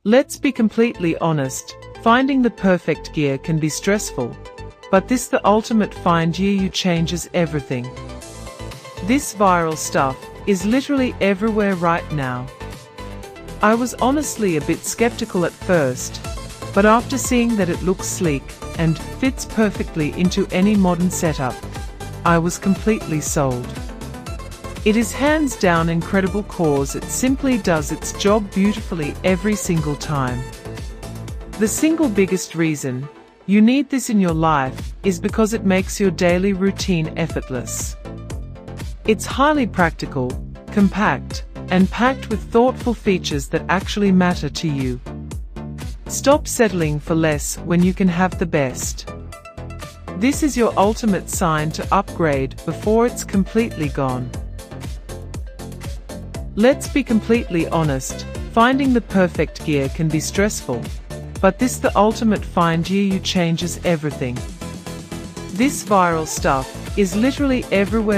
Let's be completely honest, finding the perfect gear can be stressful, but this the ultimate find gear you changes everything. This viral stuff is literally everywhere right now. I was honestly a bit skeptical at first, but after seeing that it looks sleek and fits perfectly into any modern setup, I was completely sold. It is hands down incredible cause it simply does its job beautifully every single time. The single biggest reason you need this in your life is because it makes your daily routine effortless. It's highly practical, compact, and packed with thoughtful features that actually matter to you. Stop settling for less when you can have the best. This is your ultimate sign to upgrade before it's completely gone. Let's be completely honest, finding the perfect gear can be stressful, but this the ultimate find gear you changes everything. This viral stuff is literally everywhere.